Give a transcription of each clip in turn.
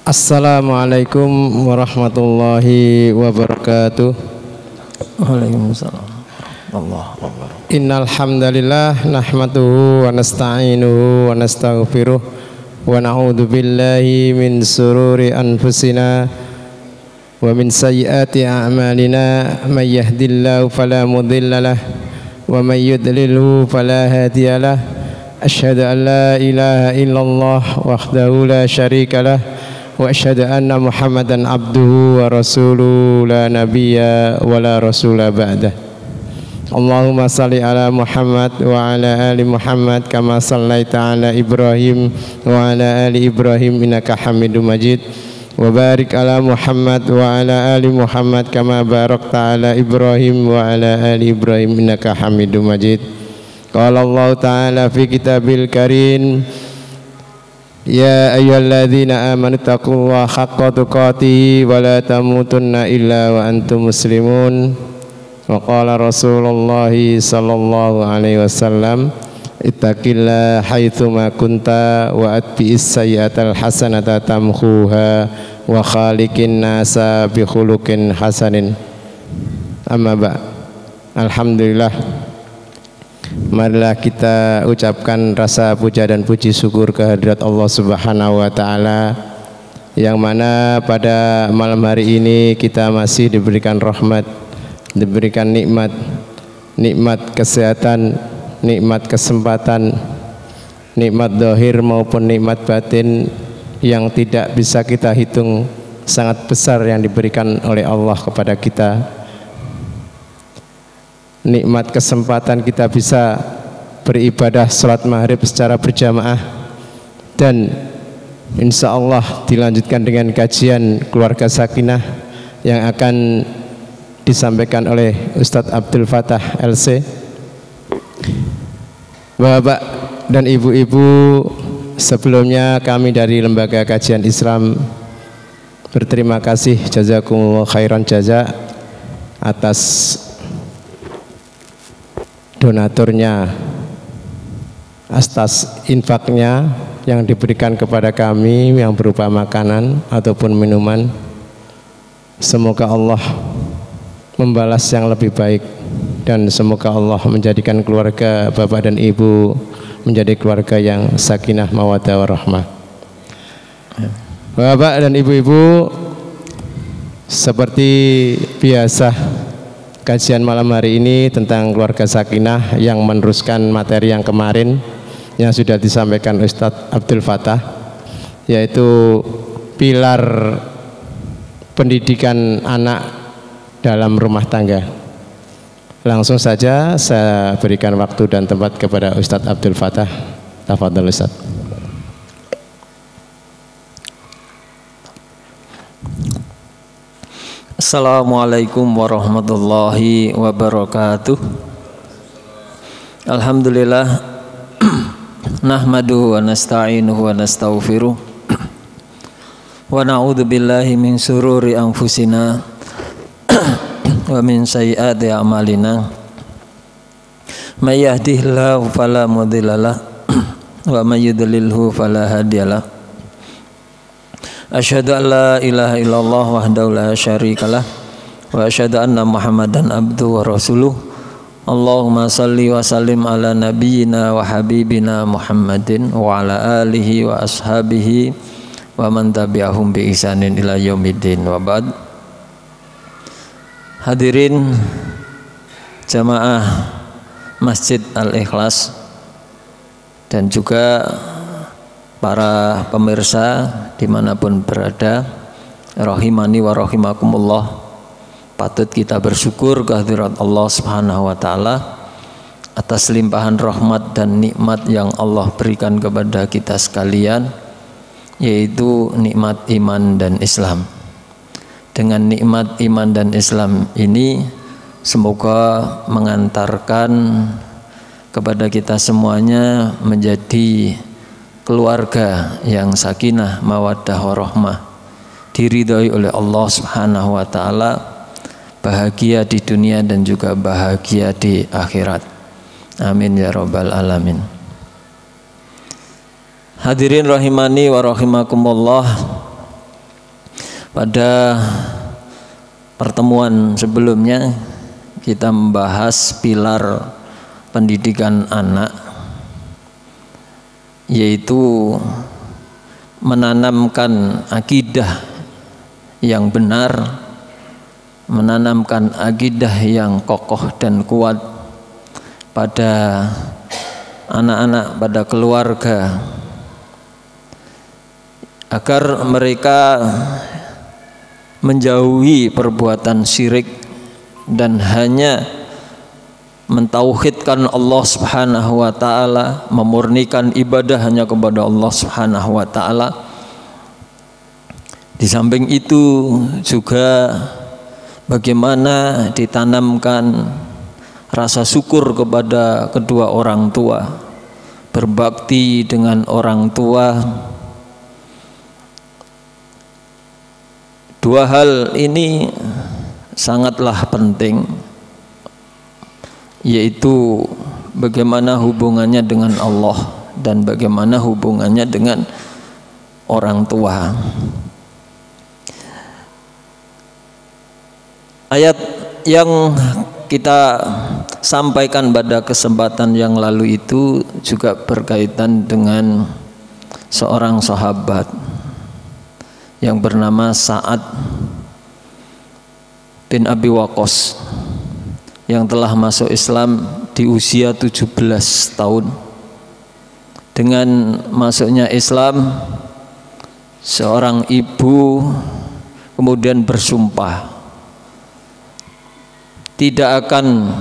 Assalamualaikum warahmatullahi wabarakatuh. Waalaikumsalam. Innal hamdalillah nahmaduhu wa nasta'inuhu wa nastaghfiruh wa na'udzu billahi min sururi anfusina wa min sayyiati a'malina may yahdihillahu fala mudhillalah wa may yudlilhu fala hadiyalah. Asyhadu an la ilaha illallah wahdahu la syarikalah wa asyhadu anna Muhammadan abduhu wa rasuluhu la nabiyya wa la rasula ba'dah. Allahumma salli ala Muhammad wa ala ali Muhammad kama sallaita ala Ibrahim wa ala ali Ibrahim innaka Hamidum Majid. Wa barik ala Muhammad wa ala ali Muhammad kama barakta ala Ibrahim wa ala ali Ibrahim innaka Hamidum Majid. Qala Allah ta'ala fi kitabil karim, ya ayyuhalladzina amanu taqullaha haqqa tuqatih wa la tamutunna illa wa antum muslimun. Wa qala Rasulullah sallallahu alaihi wasallam, ittaqillaha haitsu ma kunta wa atbi'is sayyi'atal hasanata tamhuha wa khaliqin nasa bi khuluqin hasanin. Amma ba'. Alhamdulillah, marilah kita ucapkan rasa puja dan puji syukur kehadirat Allah Subhanahu wa taala, yang mana pada malam hari ini kita masih diberikan rahmat, diberikan nikmat kesehatan, nikmat kesempatan, nikmat zahir maupun nikmat batin yang tidak bisa kita hitung, sangat besar yang diberikan oleh Allah kepada kita. Nikmat kesempatan kita bisa beribadah sholat maghrib secara berjamaah, dan insya Allah dilanjutkan dengan kajian keluarga sakinah yang akan disampaikan oleh Ustadz Abdul Fattah LC. Bapak dan ibu-ibu, sebelumnya kami dari Lembaga Kajian Islam berterima kasih jazakumullah khairan jaza atas donaturnya, atas infaknya yang diberikan kepada kami yang berupa makanan ataupun minuman. Semoga Allah membalas yang lebih baik, dan semoga Allah menjadikan keluarga bapak dan ibu menjadi keluarga yang sakinah mawaddah warahmah. Bapak dan ibu-ibu, seperti biasa kajian malam hari ini tentang keluarga sakinah yang meneruskan materi yang kemarin yang sudah disampaikan Ustadz Abdul Fattah, yaitu pilar pendidikan anak dalam rumah tangga. Langsung saja saya berikan waktu dan tempat kepada Ustadz Abdul Fattah. Tafadhol Ustadz. Assalamualaikum warahmatullahi wabarakatuh. Alhamdulillah, nahmaduhu wa nasta'inuhu wa nastaghfiruh wa na'udzu billahi min sururi anfusina wa min sayyiati a'malina. May yahdihillahu fala mudhillalah wa may yudlilhu fala hadiyalah. Asyhadu an la ilaha illallah wahdahu la syarikalah wa asyhadu anna Muhammadan abduhu wa rasuluh. Allahumma salli wa sallim ala nabiyyina wa habibina Muhammadin wa ala alihi wa ashabihi wa man tabi'ahum bi ihsanin ila yaumiddin. Wa ba'd. Hadirin jamaah Masjid Al-Ikhlas dan juga para pemirsa dimanapun berada, rahimani wa rahimakumullah, patut kita bersyukur kehadirat Allah Subhanahu wa taala atas limpahan rahmat dan nikmat yang Allah berikan kepada kita sekalian, yaitu nikmat iman dan Islam. Dengan nikmat iman dan Islam ini semoga mengantarkan kepada kita semuanya menjadi keluarga yang sakinah mawaddah warahmah, diridhoi oleh Allah Subhanahu wa taala, bahagia di dunia dan juga bahagia di akhirat. Amin ya rabbal alamin. Hadirin rahimani wa rahimakumullah. Pada pertemuan sebelumnya kita membahas pilar pendidikan anak, yaitu menanamkan akidah yang benar, menanamkan akidah yang kokoh dan kuat pada anak-anak, pada keluarga, agar mereka menjauhi perbuatan syirik dan hanya mentauhidkan Allah Subhanahu wa taala, memurnikan ibadah hanya kepada Allah Subhanahu wa taala. Di samping itu juga bagaimana ditanamkan rasa syukur kepada kedua orang tua, berbakti dengan orang tua. Dua hal ini sangatlah penting, yaitu bagaimana hubungannya dengan Allah dan bagaimana hubungannya dengan orang tua. Ayat yang kita sampaikan pada kesempatan yang lalu itu juga berkaitan dengan seorang sahabat yang bernama Sa'ad bin Abi Waqqas yang telah masuk Islam di usia 17 tahun. Dengan masuknya Islam, seorang ibu kemudian bersumpah tidak akan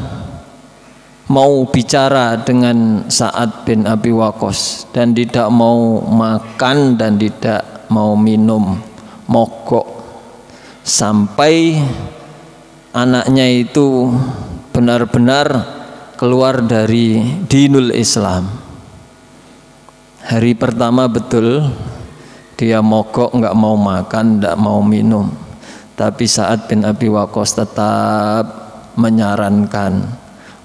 mau bicara dengan Sa'ad bin Abi Waqqas dan tidak mau makan dan tidak mau minum, mogok sampai anaknya itu benar-benar keluar dari dinul Islam. Hari pertama betul dia mogok, nggak mau makan, nggak mau minum, tapi Sa'ad bin Abi Waqqas tetap menyarankan,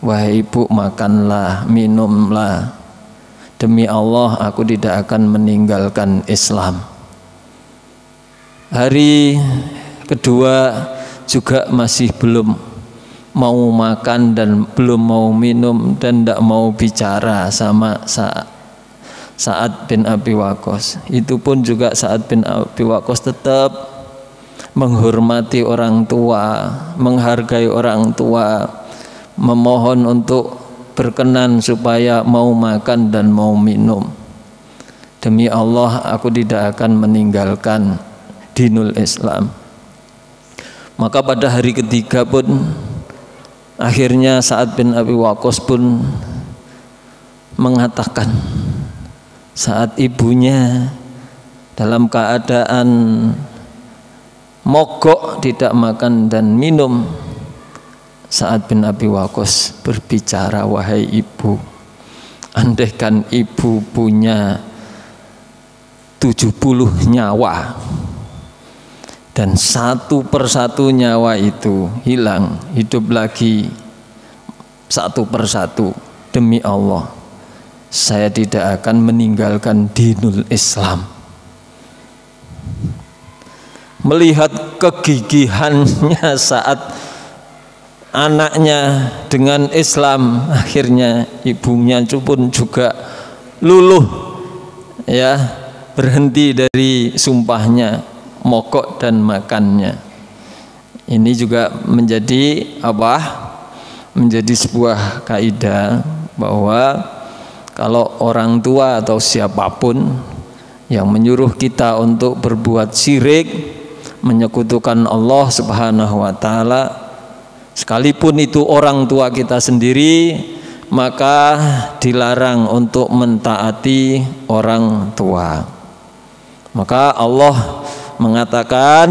wahai ibu, makanlah, minumlah, demi Allah aku tidak akan meninggalkan Islam. Hari kedua juga masih belum mau makan dan belum mau minum dan tidak mau bicara sama Sa'ad bin Abi Waqqas. Itu pun juga Sa'ad bin Abi Waqqas tetap menghormati orang tua, menghargai orang tua, memohon untuk berkenan supaya mau makan dan mau minum. Demi Allah aku tidak akan meninggalkan dinul Islam. Maka pada hari ketiga pun akhirnya Sa'ad bin Abi Waqqas pun mengatakan saat ibunya dalam keadaan mogok, tidak makan dan minum, Sa'ad bin Abi Waqqas berbicara, wahai ibu, andaikan ibu punya 70 nyawa dan satu persatu nyawa itu hilang, hidup lagi satu persatu, demi Allah saya tidak akan meninggalkan dinul Islam. Melihat kegigihannya saat anaknya dengan Islam, akhirnya ibunya pun juga luluh, ya, berhenti dari sumpahnya, mogok dan makannya. Ini juga menjadi apa? Menjadi sebuah kaidah bahwa kalau orang tua atau siapapun yang menyuruh kita untuk berbuat syirik, menyekutukan Allah Subhanahu wa taala, sekalipun itu orang tua kita sendiri, maka dilarang untuk mentaati orang tua. Maka Allah mengatakan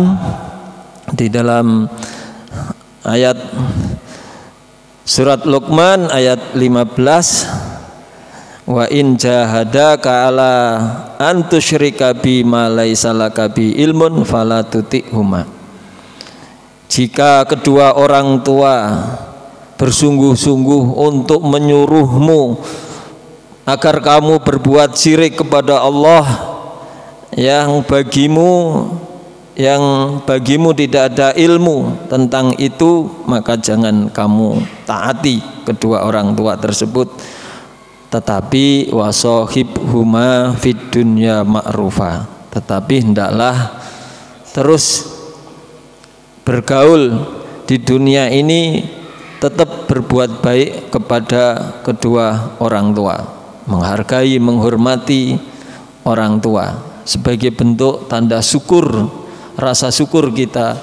di dalam ayat surat Luqman ayat 15, wa in jahadaka ala an tusyrika bi ma laisa laka bi ilmun fala tuti'huma. Jika kedua orang tua bersungguh-sungguh untuk menyuruhmu agar kamu berbuat syirik kepada Allah yang bagimu tidak ada ilmu tentang itu, maka jangan kamu taati kedua orang tua tersebut. Tetapi wasahibhuma fid dunya ma'rufa, tetapi hendaklah terus bergaul di dunia ini, tetap berbuat baik kepada kedua orang tua, menghargai, menghormati orang tua sebagai bentuk tanda syukur, rasa syukur kita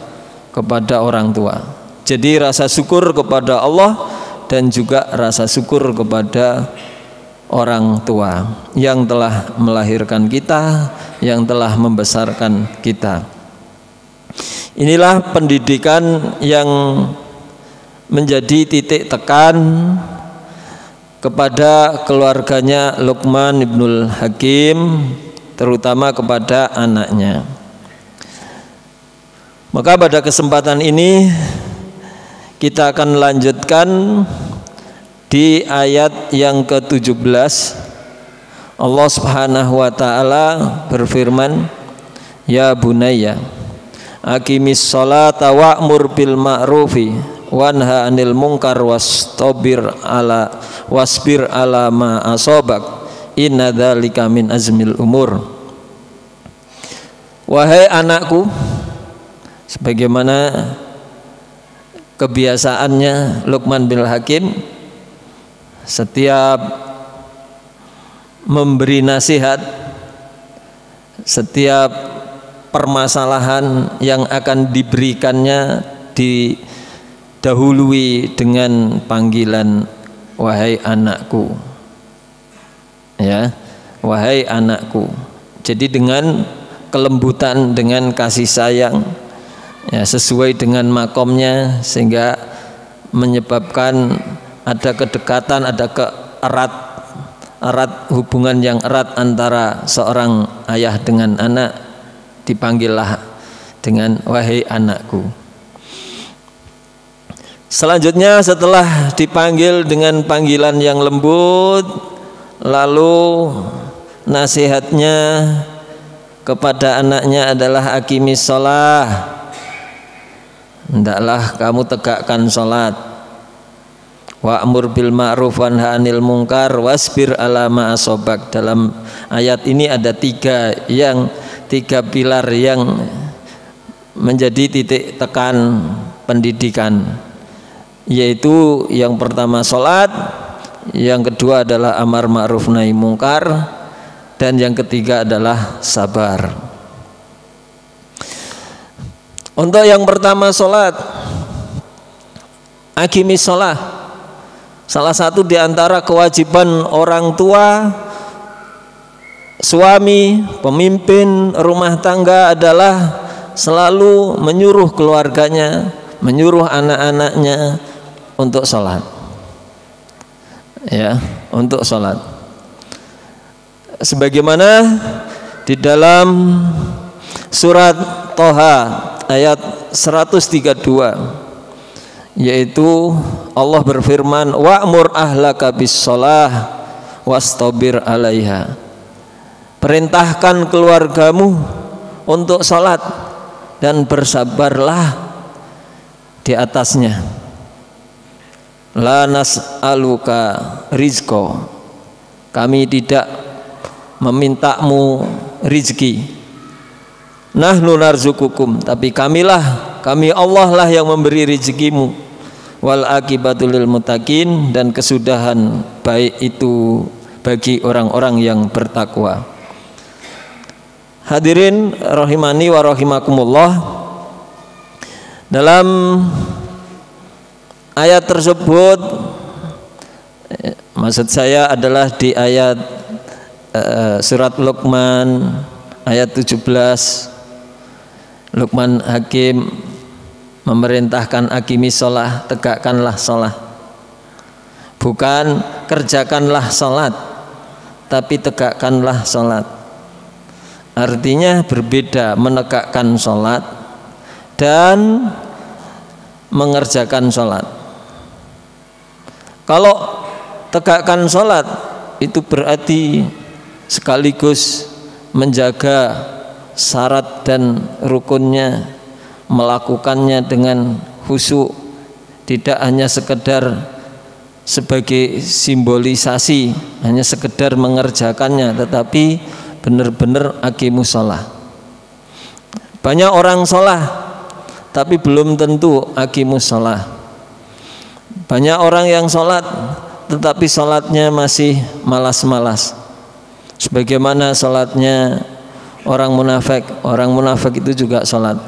kepada orang tua. Jadi rasa syukur kepada Allah dan juga rasa syukur kepada orang tua yang telah melahirkan kita, yang telah membesarkan kita. Inilah pendidikan yang menjadi titik tekan kepada keluarganya Luqman ibnul Hakim, terutama kepada anaknya. Maka pada kesempatan ini kita akan lanjutkan di ayat yang ke-17. Allah Subhanahu wa taala berfirman, ya bunayya aqimis sholata wa'mur bil ma'rufi wanha 'anil munkar wasbir ala ma asabak inna dzalika min azmil umur. Wahai anakku, sebagaimana kebiasaannya Luqman bin Hakim, setiap memberi nasihat, setiap permasalahan yang akan diberikannya didahului dengan panggilan wahai anakku. Ya, wahai anakku. Jadi dengan kelembutan, dengan kasih sayang, ya, sesuai dengan makomnya, sehingga menyebabkan ada kedekatan, ada erat hubungan yang erat antara seorang ayah dengan anak. Dipanggillah dengan wahai anakku. Selanjutnya setelah dipanggil dengan panggilan yang lembut, lalu nasihatnya kepada anaknya adalah aqimis shalah. Hendaklah kamu tegakkan salat. Wa'mur bil ma'ruf wanha 'anil munkar wasbir ala ma asobak. Dalam ayat ini ada tiga pilar yang menjadi titik tekan pendidikan, yaitu yang pertama salat, yang kedua adalah amar ma'ruf nahi munkar, dan yang ketiga adalah sabar. Untuk yang pertama salat, aqimis shalah. Salah satu di antara kewajiban orang tua, suami, pemimpin rumah tangga adalah selalu menyuruh keluarganya, menyuruh anak-anaknya untuk sholat. Ya, untuk sholat. Sebagaimana di dalam surat Toha ayat 132, yaitu Allah berfirman, wa'mur ahlaka bis-shalah wastabir 'alaiha. Perintahkan keluargamu untuk salat dan bersabarlah di atasnya. La nas'aluka rizqo. Kami tidak memintamu rizki. Nahnu narzukukum, tapi kami Allah lah yang memberi rezekimu. Wal akibatul lil muttaqin, dan kesudahan baik itu bagi orang-orang yang bertakwa. Hadirin rahimani wa rahimakumullah, dalam ayat tersebut, maksud saya adalah di ayat surat Luqman ayat 17, Luqman Hakim memerintahkan aqimis shalah, tegakkanlah shalah. Bukan kerjakanlah salat, tapi tegakkanlah salat. Artinya berbeda menegakkan salat dan mengerjakan salat. Kalau tegakkan salat itu berarti sekaligus menjaga syarat dan rukunnya, melakukannya dengan khusyuk, tidak hanya sekedar sebagai simbolisasi, hanya sekedar mengerjakannya, tetapi benar-benar aqimus shalah. Banyak orang sholah tapi belum tentu aqimus shalah. Banyak orang yang sholat tetapi sholatnya masih malas-malas, sebagaimana sholatnya orang munafik. Orang munafik itu juga sholat,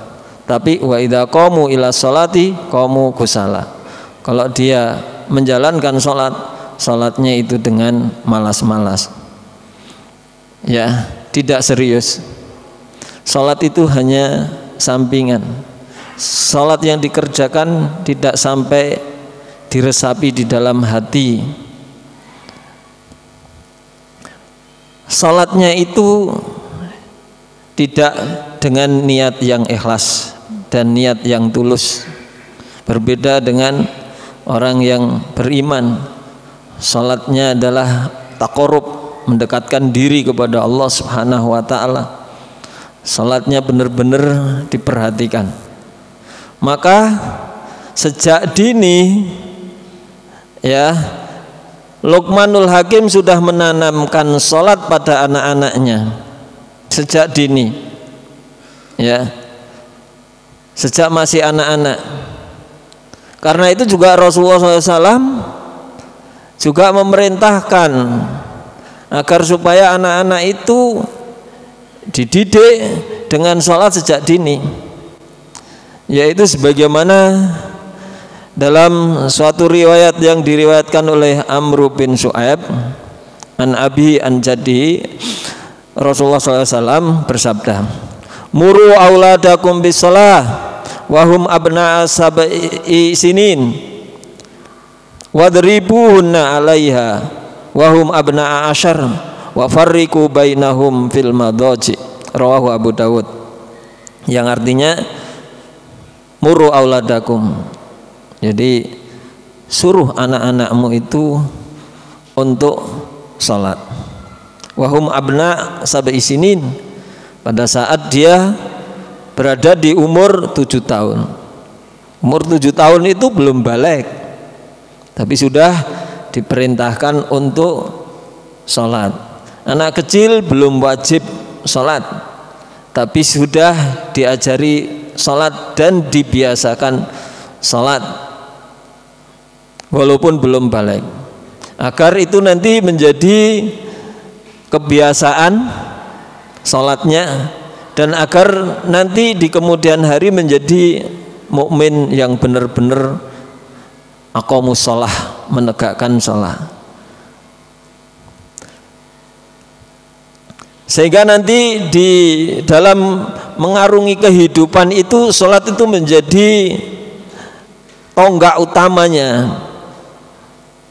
tapi wa idza qamu ila sholati qamu kusala. Kalau dia menjalankan sholat, sholatnya itu dengan malas-malas, ya, tidak serius. Sholat itu hanya sampingan. Sholat yang dikerjakan tidak sampai diresapi di dalam hati. Sholatnya itu tidak dengan niat yang ikhlas dan niat yang tulus. Berbeda dengan orang yang beriman, sholatnya adalah taqarrub, mendekatkan diri kepada Allah Subhanahu wa ta'ala. Sholatnya benar-benar diperhatikan. Maka sejak dini, ya, Luqmanul Hakim sudah menanamkan sholat pada anak-anaknya sejak dini, ya, sejak masih anak-anak. Karena itu juga Rasulullah SAW juga memerintahkan agar supaya anak-anak itu dididik dengan sholat sejak dini, yaitu sebagaimana dalam suatu riwayat yang diriwayatkan oleh Amr bin Shu'aib an Abi an Jaddi, Rasulullah SAW bersabda, muru auladakum bis shalah wahum abna'a sab'i sinin wadribuhunna 'alaiha wahum abna'a asyar wa farriqu bainahum fil madaji. Rawahu Abu Dawud. Yang artinya muru auladakum, jadi suruh anak-anakmu itu untuk sholat. Wahum abna sab'i sinin, pada saat dia berada di umur 7 tahun. Umur 7 tahun itu belum balik, tapi sudah diperintahkan untuk sholat. Anak kecil belum wajib sholat, tapi sudah diajari sholat dan dibiasakan sholat walaupun belum balik, agar itu nanti menjadi kebiasaan sholatnya, dan agar nanti di kemudian hari menjadi mukmin yang benar-benar aqamus shalah, menegakkan sholat. Sehingga nanti di dalam mengarungi kehidupan itu, sholat itu menjadi tonggak utamanya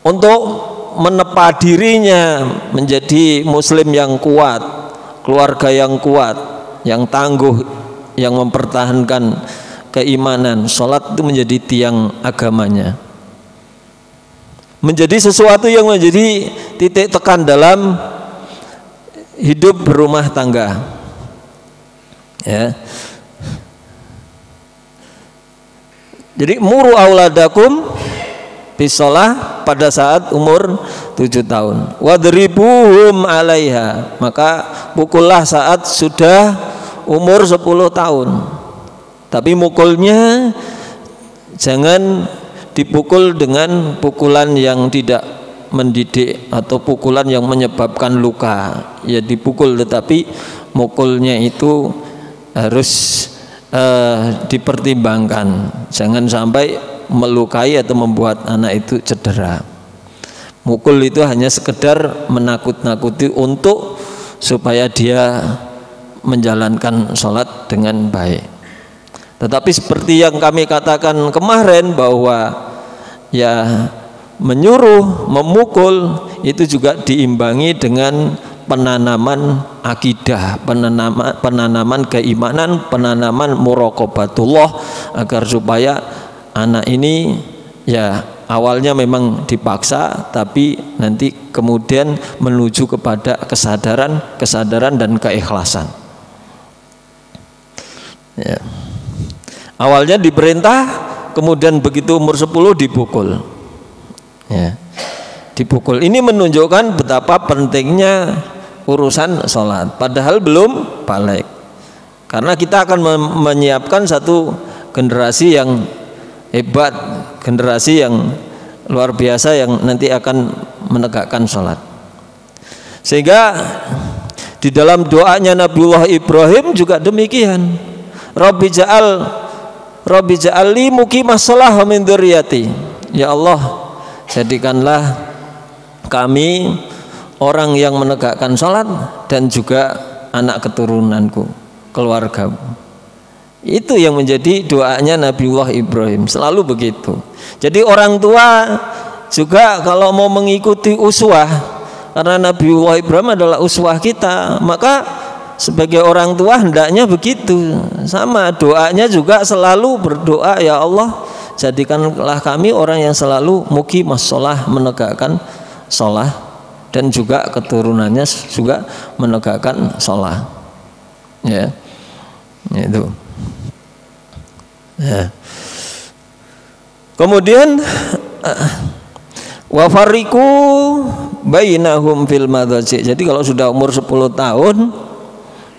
untuk menepa dirinya menjadi muslim yang kuat, keluarga yang kuat, yang tangguh, yang mempertahankan keimanan. Sholat itu menjadi tiang agamanya, menjadi sesuatu yang menjadi titik tekan dalam hidup berumah tangga, ya. Jadi muru auladakum bisolah pada saat umur 7 tahun. Wadribuhum 'alaiha, maka pukullah saat sudah umur 10 tahun. Tapi mukulnya jangan dipukul dengan pukulan yang tidak mendidik atau pukulan yang menyebabkan luka. Ya dipukul, tetapi mukulnya itu harus dipertimbangkan, jangan sampai melukai atau membuat anak itu cedera. Mukul itu hanya sekedar menakut-nakuti untuk supaya dia menjalankan sholat dengan baik. Tetapi seperti yang kami katakan kemarin, bahwa ya menyuruh, memukul itu juga diimbangi dengan penanaman akidah, penanaman keimanan, penanaman muraqabatullah, agar supaya anak ini ya awalnya memang dipaksa, tapi nanti kemudian menuju kepada kesadaran dan keikhlasan. Ya. Awalnya diperintah, kemudian begitu umur 10 dipukul. Ya. Dipukul. Ini menunjukkan betapa pentingnya urusan sholat. Padahal belum balik. Karena kita akan menyiapkan satu generasi yang hebat, generasi yang luar biasa yang nanti akan menegakkan sholat. Sehingga di dalam doanya Nabiullah Ibrahim juga demikian. Rabbi ja'alli muqimas shalah wa min dzurriyyati. Ya Allah, jadikanlah kami orang yang menegakkan sholat dan juga anak keturunanku, keluargamu. Itu yang menjadi doanya Nabiullah Ibrahim, selalu begitu. Jadi orang tua juga kalau mau mengikuti uswah, karena Nabiullah Ibrahim adalah uswah kita, maka sebagai orang tua hendaknya begitu. Sama doanya juga selalu berdoa, ya Allah, jadikanlah kami orang yang selalu muqimas shalah, menegakkan shalah, dan juga keturunannya juga menegakkan shalah. Ya, itu. Ya. Kemudian wa fariqu bainahum fil madhaji. Jadi kalau sudah umur 10 tahun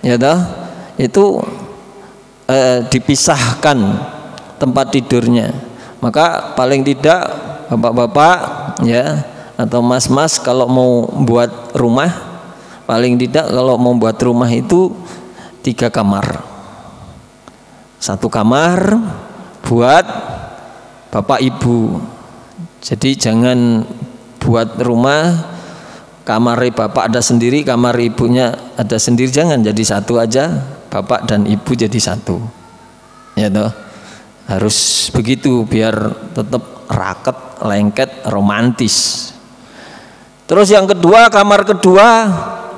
ya dah, itu dipisahkan tempat tidurnya. Maka paling tidak bapak-bapak ya atau mas-mas kalau mau buat rumah, paling tidak kalau mau buat rumah itu 3 kamar. 1 kamar buat bapak ibu. Jadi jangan buat rumah kamar bapak ada sendiri, kamar ibunya ada sendiri, jangan. Jadi 1 aja, bapak dan ibu jadi 1. Ya toh. Harus begitu biar tetap raket, lengket, romantis. Terus yang kedua, kamar kedua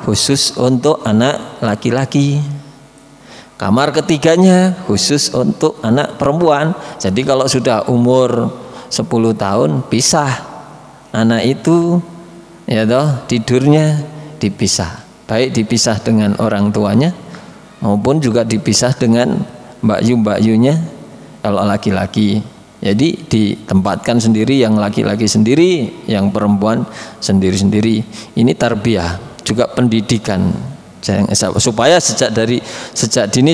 khusus untuk anak laki-laki. Kamar ketiganya khusus untuk anak perempuan. Jadi kalau sudah umur 10 tahun pisah. Anak itu ya toh tidurnya dipisah. Baik dipisah dengan orang tuanya maupun juga dipisah dengan mbak-yunya kalau laki-laki. Jadi ditempatkan sendiri, yang laki-laki sendiri, yang perempuan sendiri-sendiri. Ini tarbiyah, juga pendidikan. Supaya sejak dini,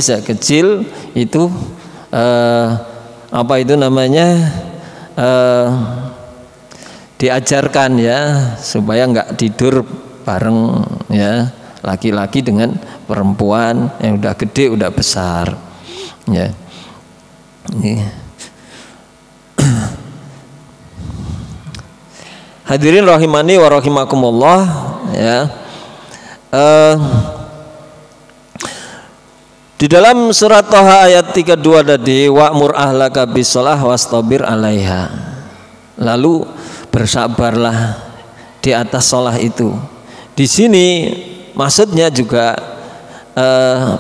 sejak kecil itu diajarkan ya, supaya nggak tidur bareng ya, laki-laki dengan perempuan yang udah gede, udah besar ya. Hadirin rahimani wa rahimakumullah ya. Di dalam surat Thaha ayat 32 tadi, wa'mur ahlaka bis-shalah wastabir 'alaiha. Lalu bersabarlah di atas shalah itu. Di sini maksudnya juga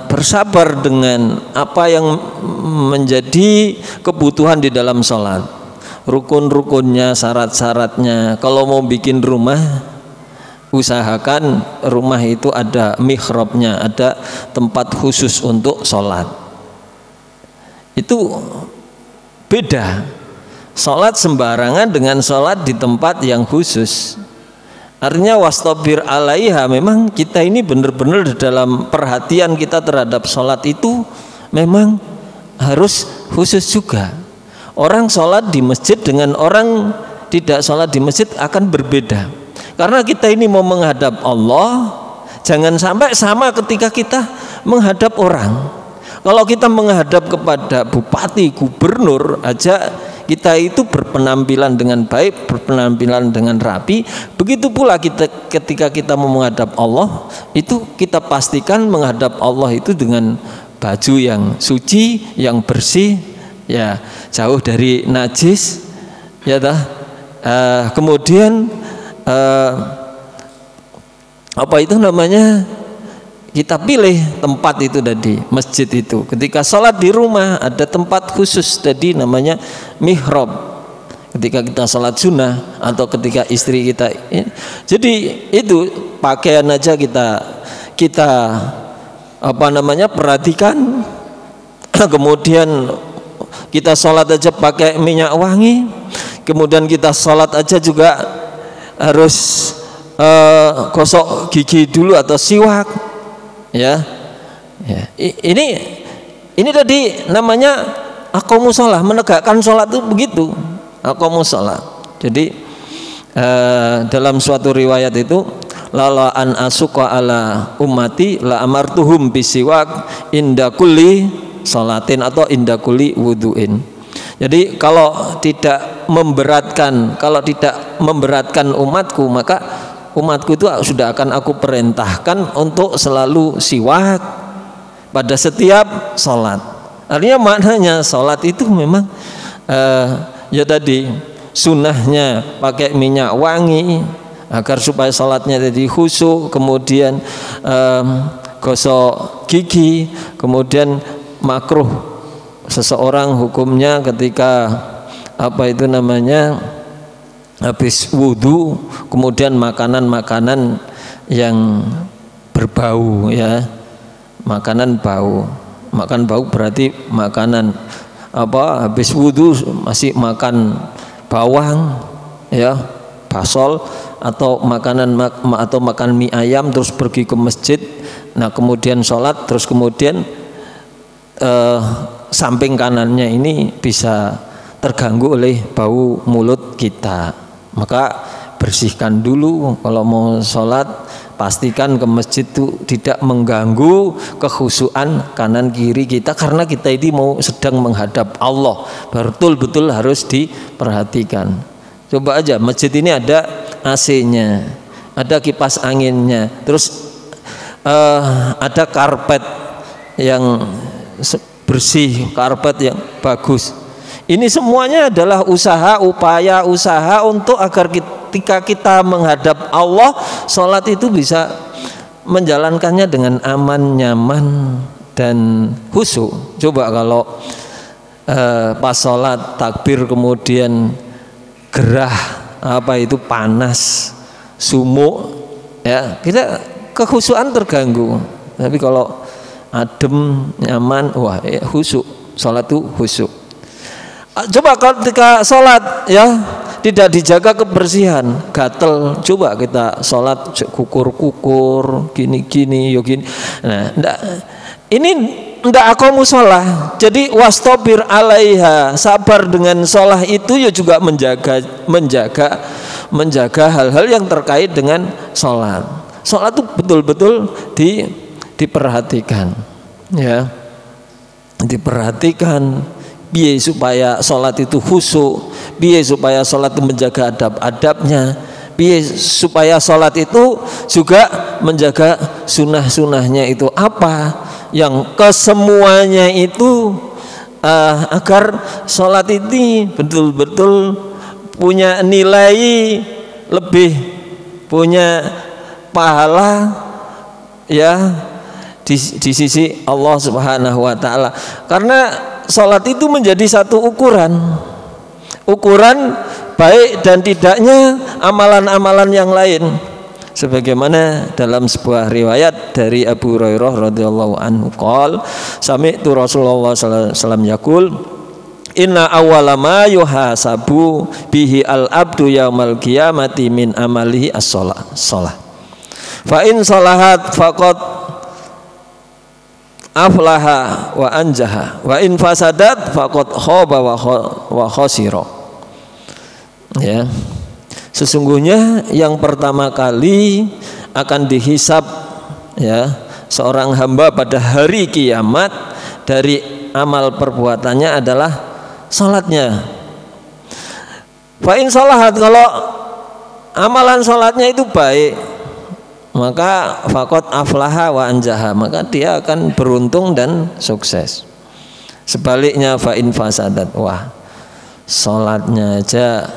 bersabar dengan apa yang menjadi kebutuhan di dalam sholat, rukun-rukunnya, syarat-syaratnya. Kalau mau bikin rumah, usahakan rumah itu ada mihrabnya, ada tempat khusus untuk sholat. Itu beda sholat sembarangan dengan sholat di tempat yang khusus. Artinya wastabir 'alaiha, memang kita ini benar-benar dalam perhatian kita terhadap sholat itu memang harus khusus juga. Orang sholat di masjid dengan orang tidak sholat di masjid akan berbeda. Karena kita ini mau menghadap Allah, jangan sampai sama ketika kita menghadap orang. Kalau kita menghadap kepada bupati, gubernur aja, kita itu berpenampilan dengan baik, berpenampilan dengan rapi. Begitu pula kita ketika kita mau menghadap Allah, itu kita pastikan menghadap Allah itu dengan baju yang suci, yang bersih, ya, jauh dari najis, ya dah. Kemudian apa itu namanya, kita pilih tempat itu tadi, masjid itu. Ketika sholat di rumah ada tempat khusus tadi namanya mihrab. ketika kita sholat sunnah atau ketika istri kita. Jadi itu pakaian aja kita perhatikan. Kemudian kita sholat aja pakai minyak wangi. Kemudian kita sholat aja juga harus gosok gigi dulu atau siwak. Ya. Ini tadi namanya aqamus shalah, menegakkan sholat itu begitu. Aqamus shalah. Jadi dalam suatu riwayat itu, lala an asuqa ala ummati la amartuhum bisiwak inda kulli sholatin atau inda kulli wudu'in. Jadi kalau tidak memberatkan umatku, maka umatku itu sudah akan aku perintahkan untuk selalu siwak pada setiap sholat. Artinya maknanya sholat itu memang ya tadi sunnahnya pakai minyak wangi agar supaya sholatnya jadi khusyuk, kemudian gosok gigi, kemudian makruh seseorang hukumnya ketika habis wudhu kemudian makanan yang berbau, ya, makan bau berarti makanan habis wudhu masih makan bawang, ya, basol, atau makan mie ayam terus pergi ke masjid, nah kemudian sholat, terus kemudian samping kanannya ini bisa terganggu oleh bau mulut kita. Maka bersihkan dulu kalau mau sholat, pastikan ke masjid itu tidak mengganggu kekhusyuan kanan kiri kita, karena kita ini mau sedang menghadap Allah, betul-betul harus diperhatikan. Coba aja masjid ini ada AC-nya, ada kipas anginnya, terus ada karpet yang bersih, karpet yang bagus. Ini semuanya adalah upaya usaha untuk agar ketika kita menghadap Allah, sholat itu bisa menjalankannya dengan aman, nyaman, dan khusyuk. Coba kalau pas sholat takbir kemudian gerah, panas, sumuk, ya, kita kekhusyuan terganggu. Tapi kalau adem, nyaman, khusyuk, sholat itu khusyuk. Coba kalau ketika sholat, ya, tidak dijaga kebersihan, gatel. Coba kita sholat kukur-kukur, gini. Nah, ini ndak aqamus shalah. Jadi wastobir alaiha, sabar dengan sholat itu ya juga menjaga hal-hal yang terkait dengan sholat. Sholat itu betul-betul diperhatikan, ya, diperhatikan. Biar supaya sholat itu khusyuk, biar supaya sholat itu menjaga adab-adabnya, biar supaya sholat itu juga menjaga sunnah-sunnahnya itu apa, yang kesemuanya itu agar sholat ini betul-betul punya nilai lebih, punya pahala, ya, di sisi Allah Subhanahu wa taala. Karena sholat itu menjadi satu ukuran baik dan tidaknya amalan-amalan yang lain, sebagaimana dalam sebuah riwayat dari Abu Hurairah radhiyallahu anhu qol sami'tu Rasulullah sallallahu alaihi wasallam yaqul inna awwala ma yuhasabu bihi al-abdu yaumal qiyamati min amalihi as-shalah fa in salahat faqad aflaha wa anjaha wa in fasadat faqad khaba wa khasira. Ya, sesungguhnya yang pertama kali akan dihisab, ya, seorang hamba pada hari kiamat dari amal perbuatannya adalah salatnya. Fa in salahat, kalau amalan salatnya itu baik, maka faqad aflaha wa anjaha, maka dia akan beruntung dan sukses. Sebaliknya fa in fasadat, salatnya aja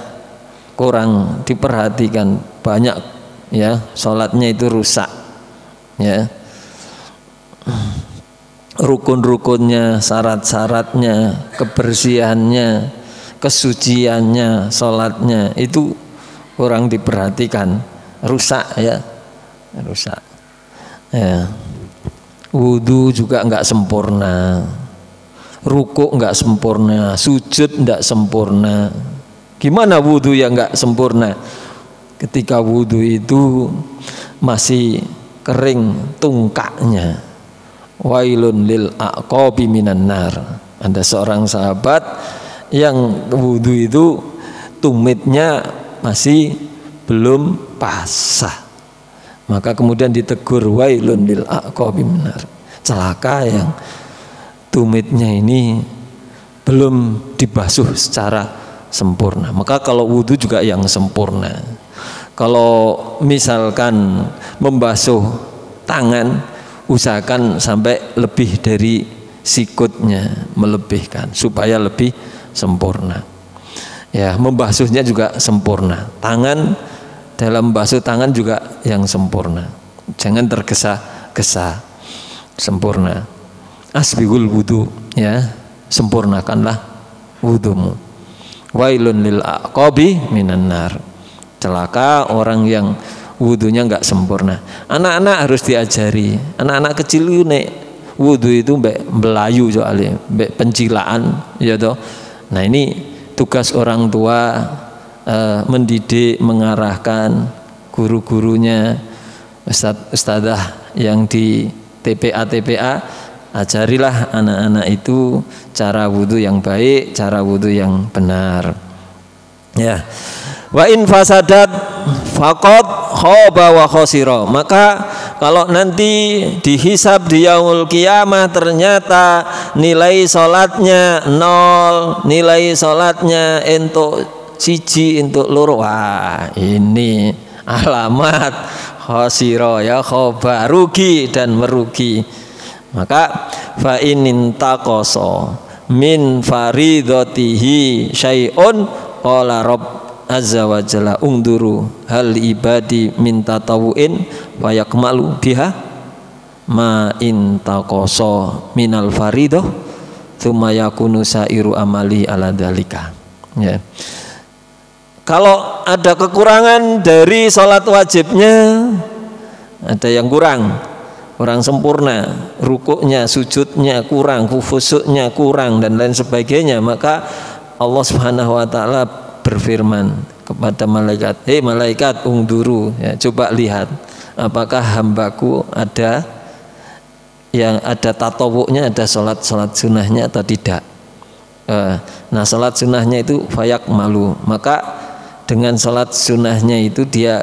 kurang diperhatikan, banyak, ya, salatnya itu rusak, ya, rukun-rukunnya, syarat-syaratnya, kebersihannya, kesuciannya, sholatnya itu kurang diperhatikan, rusak ya, rusak. Ya. Wudu juga nggak sempurna, rukuk nggak sempurna, sujud nggak sempurna. Gimana wudu yang nggak sempurna? Ketika wudu itu masih kering tungkaknya. Wailun lil aqabi minan nar. Ada seorang sahabat yang wudu itu tumitnya masih belum basah. Maka kemudian ditegur, wailun lil aqabi minan nar. Celaka yang tumitnya ini belum dibasuh secara sempurna. Maka kalau wudu juga yang sempurna. Kalau misalkan membasuh tangan, usahakan sampai lebih dari sikutnya, melebihkan supaya lebih sempurna. Ya, membasuhnya juga sempurna. Tangan, dalam basuh tangan juga yang sempurna. Jangan tergesa-gesa, sempurna. Asbihul wudu, ya, sempurnakanlah wudumu. Wailun lil aqabi minan nar. Celaka orang yang wudunya nggak sempurna. Anak-anak harus diajari. Anak-anak kecil itu nek wudu itu mbek belayu soalnya, mbek pencilaan, ya toh. Nah ini tugas orang tua, mendidik, mengarahkan guru-gurunya, ustadzah yang di TPA, ajarilah anak-anak itu cara wudu yang baik, cara wudu yang benar. Ya. Wa in fasadat faqad khaba wa khasira. Maka kalau nanti dihisab di yaumul qiyamah ternyata nilai salatnya 0, nilai salatnya entuk 1, entuk 2. Wah, ini alamat khasira ya, khaba, rugi dan merugi. Maka fa in taqasa min faridatihi syai'un qala rabb azza wa jalla ungduru hal ibadi min tatawuin wa yakmalu biha ma in taqasa minal faridah tsumma yakunu sairu amali ala dalika. Ya. Kalau ada kekurangan dari salat wajibnya, ada yang kurang sempurna, rukuknya, sujudnya kurang, khusyuknya kurang dan lain sebagainya, maka Allah Subhanahu wa taala berfirman kepada malaikat, hei malaikat ungduru, ya, coba lihat apakah hambaku ada yang ada tatawuknya, ada salat sunnahnya atau tidak. Nah salat sunnahnya itu fayak malu, maka dengan salat sunnahnya itu dia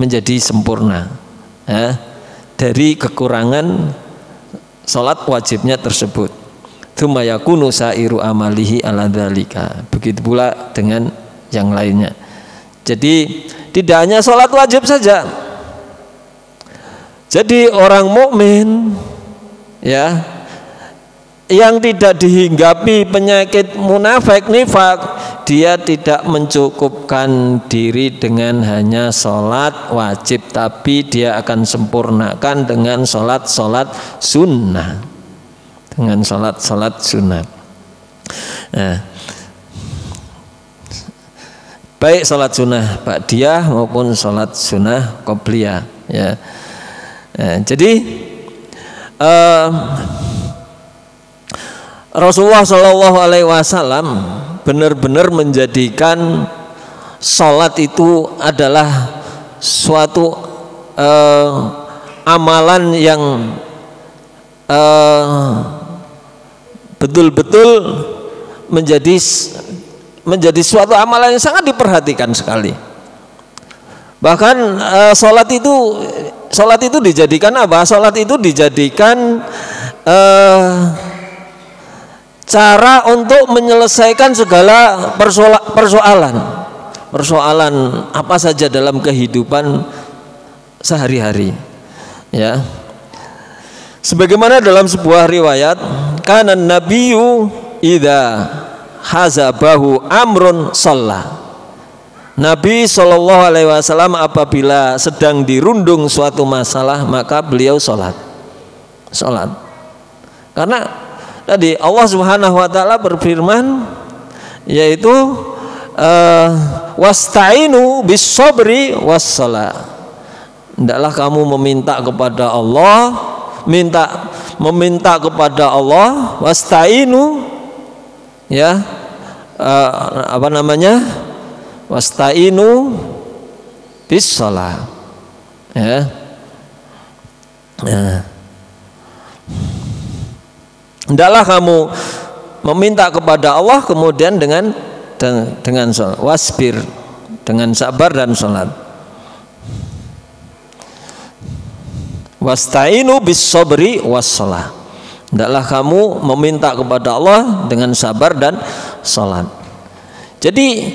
menjadi sempurna, ya, dari kekurangan salat wajibnya tersebut. Tsumma yakunu sairu amalihi ala dzalika. Begitu pula dengan yang lainnya. Jadi tidak hanya sholat wajib saja. Jadi orang mukmin, ya, yang tidak dihinggapi penyakit munafik nifak, dia tidak mencukupkan diri dengan hanya sholat wajib, tapi dia akan sempurnakan dengan sholat sunnah, dengan sholat sunnah. Nah, baik sholat sunnah ba'diyah maupun sholat sunnah qobliyah, ya. Jadi Rasulullah Shallallahu Alaihi Wasallam benar-benar menjadikan sholat itu adalah suatu amalan yang betul-betul menjadi suatu amalan yang sangat diperhatikan sekali. Bahkan sholat itu dijadikan apa? Sholat itu dijadikan cara untuk menyelesaikan segala persoalan apa saja dalam kehidupan sehari-hari, ya. Sebagaimana dalam sebuah riwayat, kana nabiyyu idza hazabahu amrun shalla. Nabi Shallallahu Alaihi Wasallam apabila sedang dirundung suatu masalah, maka beliau sholat. Karena tadi Allah Subhanahu Wa Taala berfirman, yaitu wasta'inu bis-sabri was-shalah. Hendaklah kamu meminta kepada Allah, meminta kepada Allah, wasta'inu, ya, apa namanya, wasta'inu bis-shalah, ya. Hendaklah kamu meminta kepada Allah, kemudian dengan salat, wasbir, dengan sabar dan salat. Wasta'inu bis-sabri was-shalah. Hendaklah kamu meminta kepada Allah dengan sabar dan salat. Jadi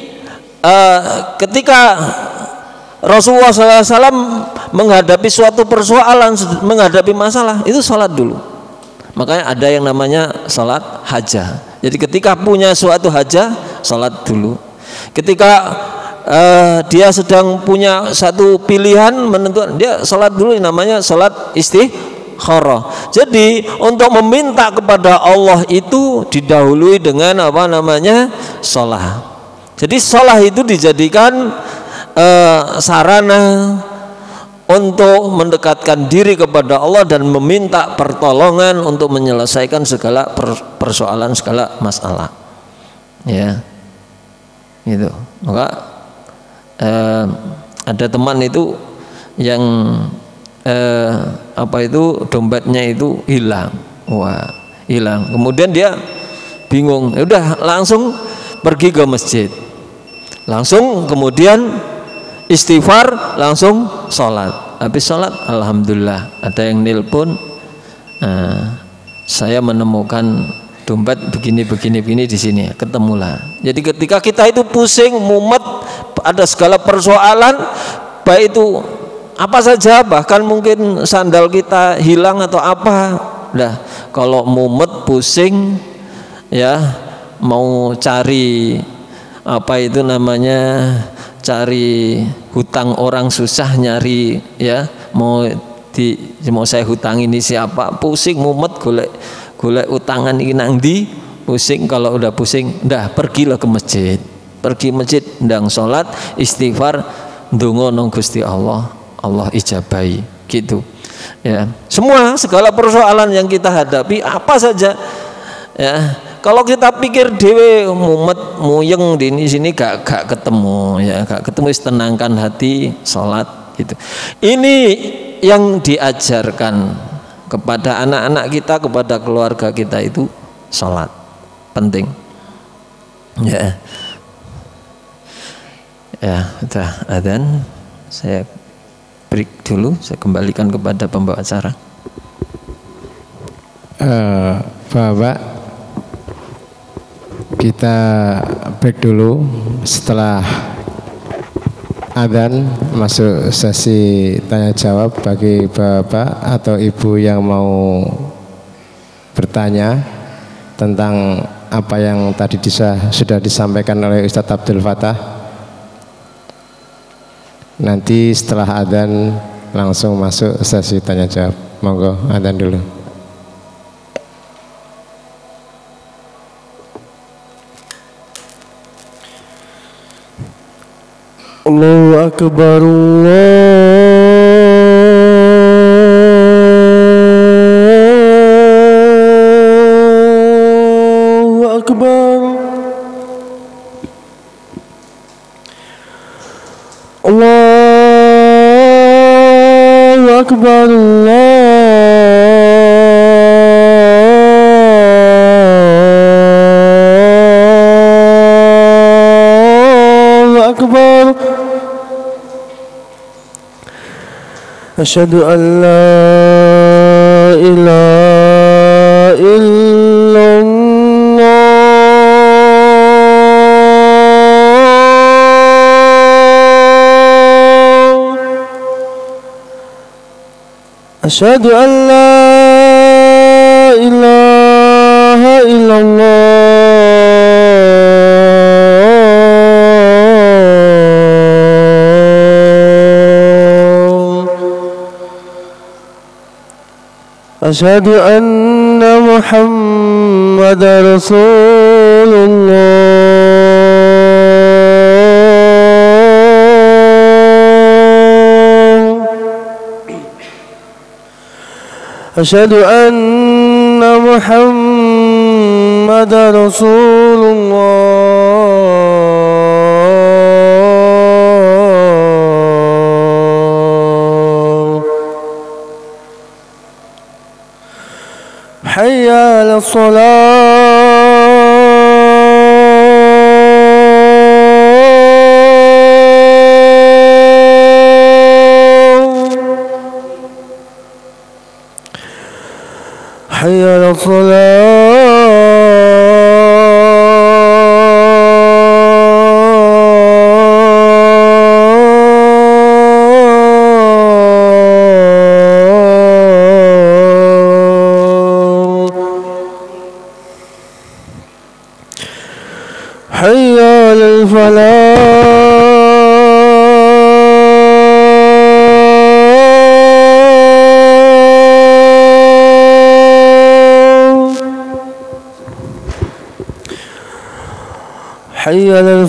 ketika Rasulullah SAW menghadapi suatu persoalan, menghadapi masalah, itu salat dulu. Makanya ada yang namanya salat hajah. Jadi ketika punya suatu hajah, salat dulu. Ketika dia sedang punya satu pilihan menentukan, dia salat dulu, namanya salat istikharah. Jadi untuk meminta kepada Allah itu didahului dengan apa namanya, salat. Jadi salat itu dijadikan sarana untuk mendekatkan diri kepada Allah dan meminta pertolongan untuk menyelesaikan segala persoalan, segala masalah, ya, gitu. Maka ada teman itu yang dompetnya itu hilang, hilang. Kemudian dia bingung, udah langsung pergi ke masjid, langsung kemudian istighfar, langsung sholat. Habis sholat, alhamdulillah ada yang nelpon, saya menemukan dompet begini di sini, ketemulah. Jadi ketika kita itu pusing, mumet, ada segala persoalan, baik itu apa saja, bahkan mungkin sandal kita hilang atau apa, nah kalau mumet, pusing, ya, mau cari apa itu namanya, cari hutang orang susah, nyari, ya, mau saya hutang ini siapa, pusing, mumet, golek utangan ini nang ndi, pusing. Kalau udah pusing, dah pergilah ke masjid, pergi masjid, ndang sholat, istighfar, ndonga nang Gusti Allah, Allah ijabahi, gitu, ya. Semua segala persoalan yang kita hadapi apa saja, ya, kalau kita pikir dewe mumet muyeng di sini gak ketemu, ya, gak ketemu, tenangkan hati, sholat, gitu. Ini yang diajarkan kepada anak-anak kita, kepada keluarga kita itu sholat penting, ya. Ya, sudah adzan, saya break dulu, saya kembalikan kepada pembawa acara. Bapak, kita break dulu. Setelah adzan masuk sesi tanya jawab bagi bapak atau ibu yang mau bertanya tentang apa yang tadi sudah disampaikan oleh Ustadz Abdul Fattah. Nanti setelah adzan langsung masuk sesi tanya jawab. Monggo adzan dulu. Allahu Akbar, Allahu Akbar, Allahu Akbar, Allahu Akbar. Asyhadu an la ilaha illallah. Asyhadu an la ilaha illallah. Asyhadu anna Muhammadar Rasulullah. أشهد أن محمد رسول الله حي على حي على حي على حي على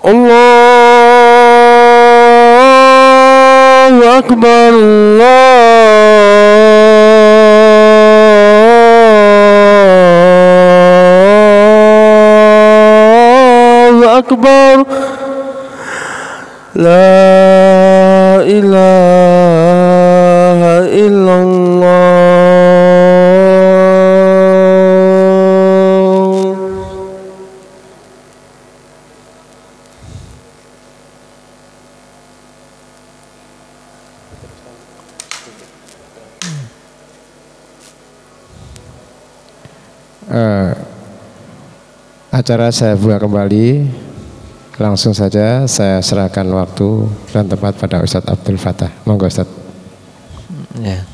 الله أكبر الله أكبر لا إله إلا الله. Acara saya buka kembali. Langsung saja saya serahkan waktu dan tempat pada Ustadz Abdul Fattah. Monggo Ustadz. Ya.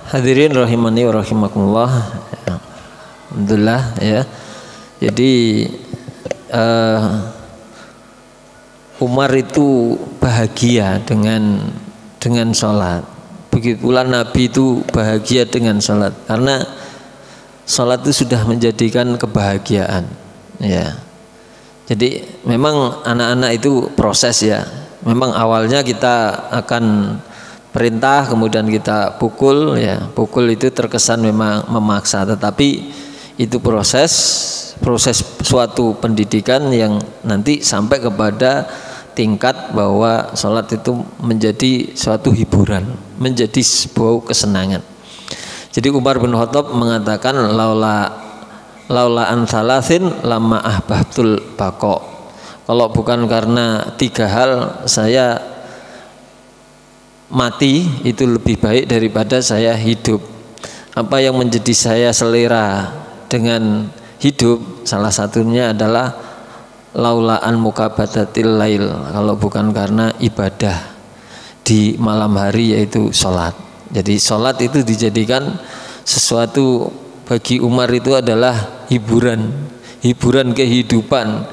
Hadirin rahimani wa rahimakumullah. Alhamdulillah ya. Jadi Umar itu bahagia dengan sholat. Begitu pula Nabi itu bahagia dengan sholat, karena sholat itu sudah menjadikan kebahagiaan. Ya, jadi memang anak-anak itu proses ya. Memang awalnya kita akan perintah, kemudian kita pukul ya. Pukul itu terkesan memang memaksa, tetapi itu proses suatu pendidikan yang nanti sampai kepada tingkat bahwa sholat itu menjadi suatu hiburan, menjadi sebuah kesenangan. Jadi Umar bin Khattab mengatakan laula an salasin lama ahbabtul baqo. Kalau bukan karena 3 hal saya mati itu lebih baik daripada saya hidup. Apa yang menjadi saya selera dengan hidup, salah satunya adalah laula an mukabadatil lail, kalau bukan karena ibadah di malam hari, yaitu sholat. Jadi sholat itu dijadikan sesuatu bagi Umar itu adalah hiburan kehidupan,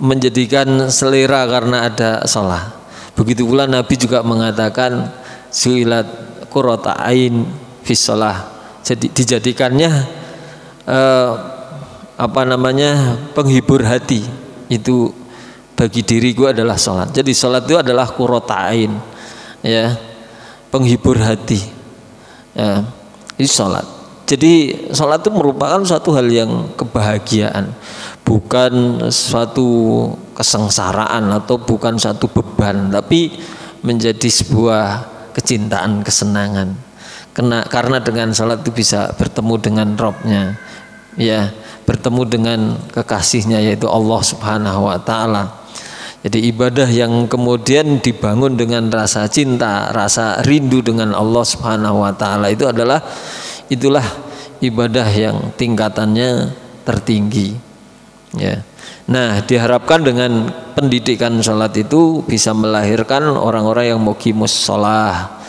menjadikan selera karena ada sholat. Begitu pula Nabi juga mengatakan suilat qurrata ain fis sholah. Jadi dijadikannya penghibur hati itu bagi diriku adalah sholat. Jadi sholat itu adalah qurrata ain ya, penghibur hati ya, itu sholat. Jadi sholat itu merupakan suatu hal yang kebahagiaan, bukan suatu kesengsaraan atau bukan suatu beban, tapi menjadi sebuah kecintaan, kesenangan. Karena dengan sholat itu bisa bertemu dengan Robnya, ya, bertemu dengan kekasihnya yaitu Allah Subhanahu Wa Taala. Jadi ibadah yang kemudian dibangun dengan rasa cinta, rasa rindu dengan Allah Subhanahu Wa Taala itulah ibadah yang tingkatannya tertinggi ya. Nah, diharapkan dengan pendidikan sholat itu bisa melahirkan orang-orang yang muqimus sholah,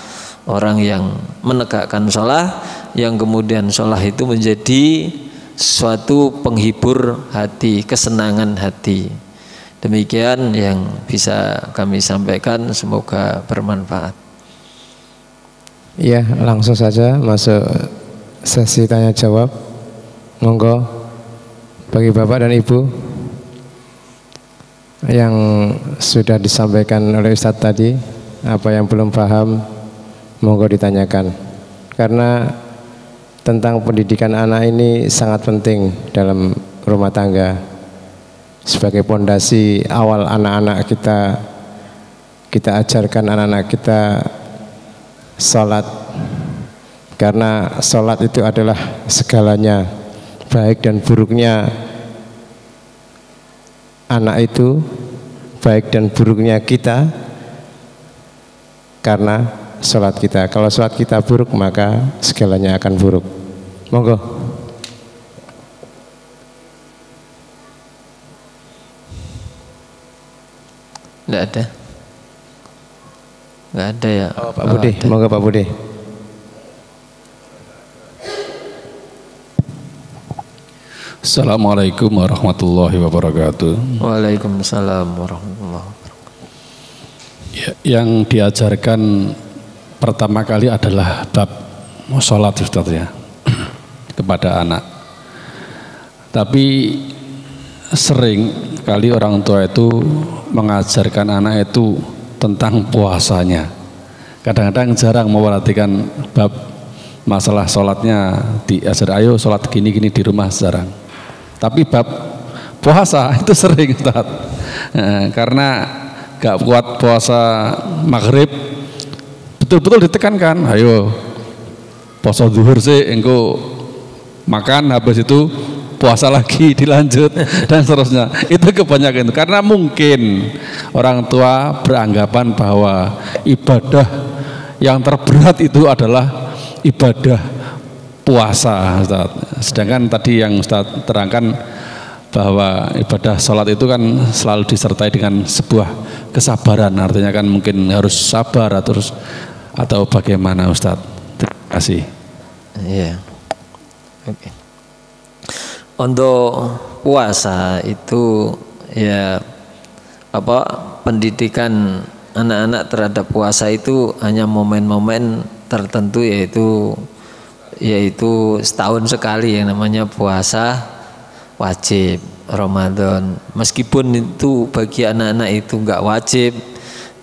orang yang menegakkan sholah, yang kemudian sholah itu menjadi suatu penghibur hati, kesenangan hati. Demikian yang bisa kami sampaikan, semoga bermanfaat. Ya, langsung saja masuk sesi tanya jawab. Monggo bagi Bapak dan Ibu yang sudah disampaikan oleh Ustadz tadi, apa yang belum paham monggo ditanyakan. Karena tentang pendidikan anak ini sangat penting dalam rumah tangga. Sebagai pondasi awal anak-anak kita ajarkan anak-anak kita sholat, karena sholat itu adalah segalanya. Baik dan buruknya anak itu, baik dan buruknya kita, karena sholat kita. Kalau sholat kita buruk, maka segalanya akan buruk. Monggo. Nggak ada. Nggak ada ya. Oh, Pak Budi, monggo Pak Budi. Assalamualaikum warahmatullahi wabarakatuh. Waalaikumsalam warahmatullahi wabarakatuh. Yang diajarkan pertama kali adalah bab sholat, Ustaz, ya, kepada anak. Tapi sering kali orang tua itu mengajarkan anak itu tentang puasanya. Kadang-kadang jarang memperhatikan bab masalah sholatnya, diajar ayo sholat gini-gini di rumah, jarang. Tapi bab puasa itu sering, Ustaz. Karena gak kuat puasa maghrib, betul-betul ditekankan, ayo puasa zuhur sih, engko makan, habis itu puasa lagi, dilanjut dan seterusnya. Itu kebanyakan itu, karena mungkin orang tua beranggapan bahwa ibadah yang terberat itu adalah ibadah puasa, Ustaz. Sedangkan tadi yang Ustaz terangkan bahwa ibadah sholat itu kan selalu disertai dengan sebuah kesabaran, artinya kan mungkin harus sabar atau bagaimana, Ustaz. Terima kasih. Iya. Oke. Untuk puasa itu ya pendidikan anak-anak terhadap puasa itu hanya momen-momen tertentu, yaitu setahun sekali yang namanya puasa wajib Ramadan. Meskipun itu bagi anak-anak itu enggak wajib,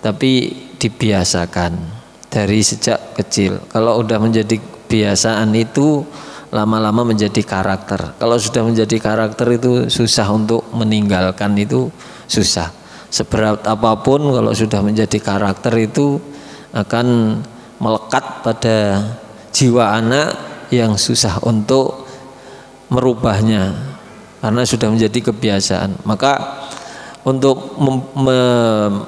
tapi dibiasakan dari sejak kecil. Kalau udah menjadi kebiasaan itu lama-lama menjadi karakter. Kalau sudah menjadi karakter itu susah untuk meninggalkan, itu susah. Seberat apapun kalau sudah menjadi karakter itu akan melekat pada jiwa anak yang susah untuk merubahnya karena sudah menjadi kebiasaan. Maka untuk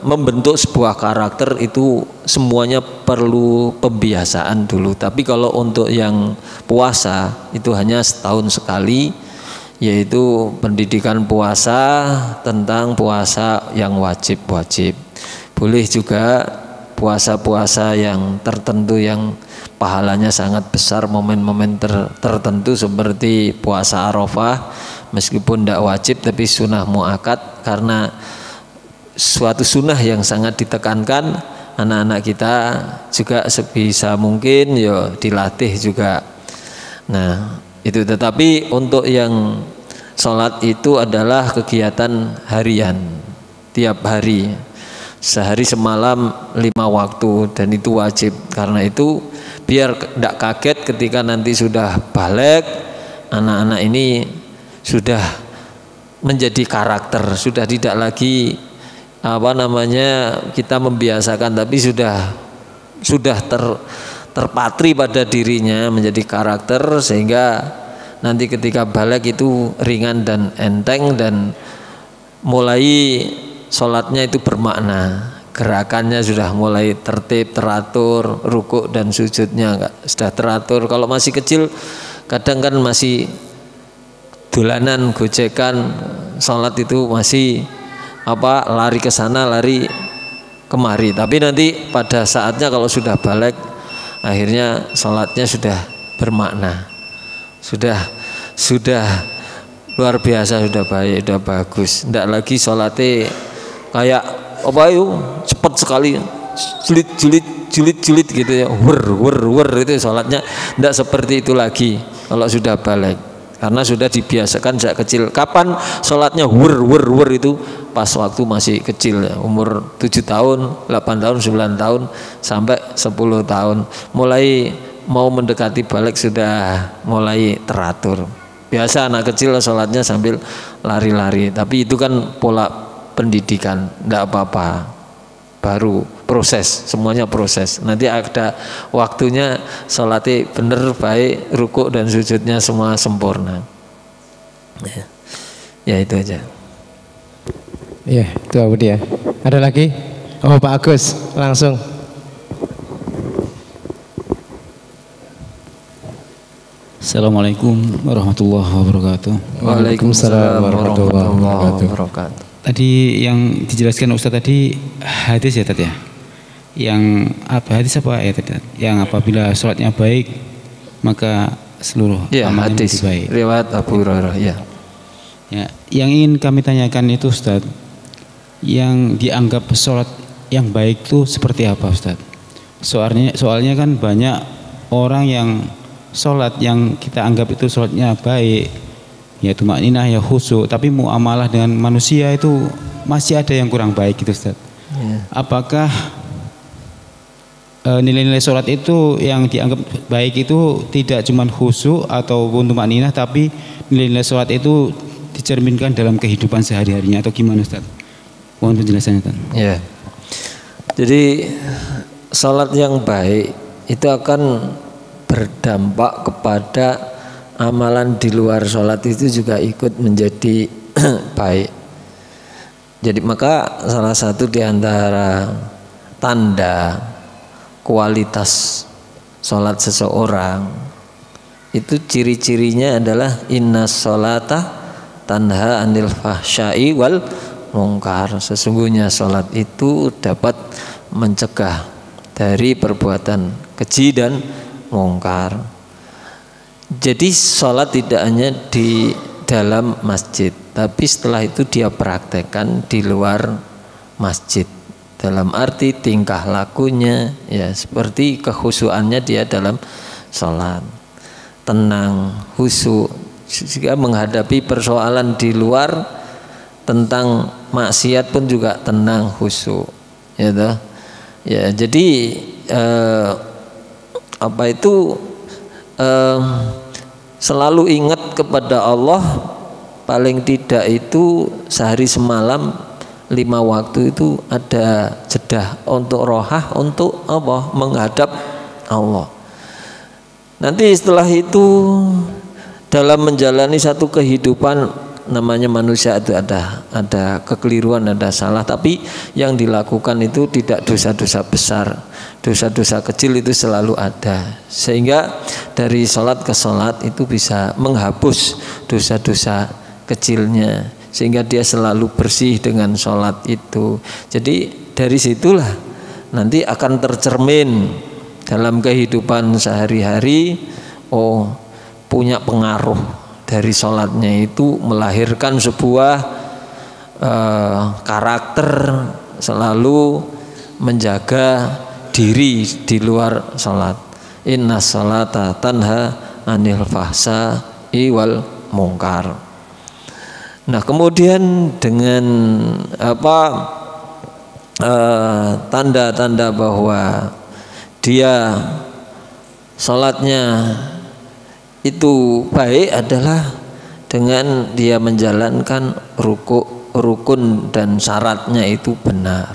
membentuk sebuah karakter itu semuanya perlu pembiasaan dulu. Tapi kalau untuk yang puasa itu hanya setahun sekali, yaitu pendidikan puasa tentang puasa yang wajib-wajib. Boleh juga puasa-puasa yang tertentu yang pahalanya sangat besar, momen-momen tertentu seperti puasa Arafah, meskipun tidak wajib tapi sunnah muakkad, karena suatu sunnah yang sangat ditekankan. Anak-anak kita juga sebisa mungkin dilatih juga. Nah itu, tetapi untuk yang sholat itu adalah kegiatan harian, tiap hari, sehari semalam 5 waktu, dan itu wajib. Karena itu biar tidak kaget ketika nanti sudah balik, anak-anak ini sudah menjadi karakter, sudah tidak lagi kita membiasakan, tapi sudah terpatri pada dirinya menjadi karakter, sehingga nanti ketika balik itu ringan dan enteng, dan mulai sholatnya itu bermakna, gerakannya sudah mulai tertib, teratur, rukuk dan sujudnya sudah teratur. Kalau masih kecil kadang kan masih dolanan, gojekan, sholat itu masih lari ke sana, lari kemari. Tapi nanti pada saatnya kalau sudah balik, akhirnya sholatnya sudah bermakna, sudah luar biasa, sudah baik, sudah bagus. Tidak lagi sholatnya kayak cepet sekali julid gitu ya, wer itu sholatnya tidak seperti itu lagi kalau sudah balik, karena sudah dibiasakan sejak kecil. Kapan sholatnya wer itu? Pas waktu masih kecil ya, umur 7 tahun, 8 tahun, 9 tahun sampai 10 tahun. Mulai mau mendekati balik sudah mulai teratur. Biasa anak kecil sholatnya sambil lari-lari, tapi itu kan pola pendidikan, tidak apa-apa. Baru proses, semuanya proses. Nanti ada waktunya sholatnya bener baik, rukuk dan sujudnya semua sempurna. Ya itu aja. Ya, itu Abu dia. Ada lagi? Oh, Pak Agus, langsung. Assalamualaikum warahmatullahi wabarakatuh. Waalaikumsalam warahmatullahi wabarakatuh. Tadi yang dijelaskan Ustaz tadi hadis ya tadi ya. Yang apa hadis apa ya tadi? Yang apabila sholatnya baik maka seluruh amal hadis baik. Riwayat Abu Hurairah ya. Ya, yang ingin kami tanyakan itu Ustaz, yang dianggap sholat yang baik itu seperti apa Ustaz? Soalnya kan banyak orang yang sholat yang kita anggap itu sholatnya baik, yaitu tumakninah ya khusyuk, tapi muamalah dengan manusia itu masih ada yang kurang baik gitu Ustaz. Apakah nilai-nilai sholat itu yang dianggap baik itu tidak cuma khusyuk ataupun tumakninah, tapi nilai-nilai sholat itu dicerminkan dalam kehidupan sehari-harinya atau gimana Ustaz? Mohon penjelasannya Ustaz. Ya. Jadi sholat yang baik itu akan berdampak kepada amalan di luar sholat itu juga ikut menjadi baik. Jadi maka salah satu di antara tanda kualitas sholat seseorang itu ciri-cirinya adalah inna sholata tanha anil fahsyai wal mungkar. Sesungguhnya sholat itu dapat mencegah dari perbuatan keji dan mungkar. Jadi sholat tidak hanya di dalam masjid, tapi setelah itu dia praktekkan di luar masjid. Dalam arti tingkah lakunya ya seperti kekhusyuannya dia dalam sholat, tenang, khusyuk. Jika menghadapi persoalan di luar tentang maksiat pun juga tenang, khusyuk. Ya toh? Ya, jadi selalu ingat kepada Allah, paling tidak itu sehari semalam 5 waktu itu ada jeda untuk rohah, untuk apa? Menghadap Allah. Nanti setelah itu dalam menjalani satu kehidupan, namanya manusia itu ada kekeliruan, ada salah, tapi yang dilakukan itu tidak dosa-dosa besar, dosa-dosa kecil itu selalu ada, sehingga dari sholat ke sholat itu bisa menghapus dosa-dosa kecilnya, sehingga dia selalu bersih dengan sholat itu. Jadi dari situlah nanti akan tercermin dalam kehidupan sehari-hari, punya pengaruh dari sholatnya itu melahirkan sebuah karakter selalu menjaga diri di luar sholat. Inna sholata tanha anil fahsai wal mungkar. Nah kemudian dengan tanda-tanda bahwa dia sholatnya itu baik adalah dengan dia menjalankan rukun dan syaratnya itu benar.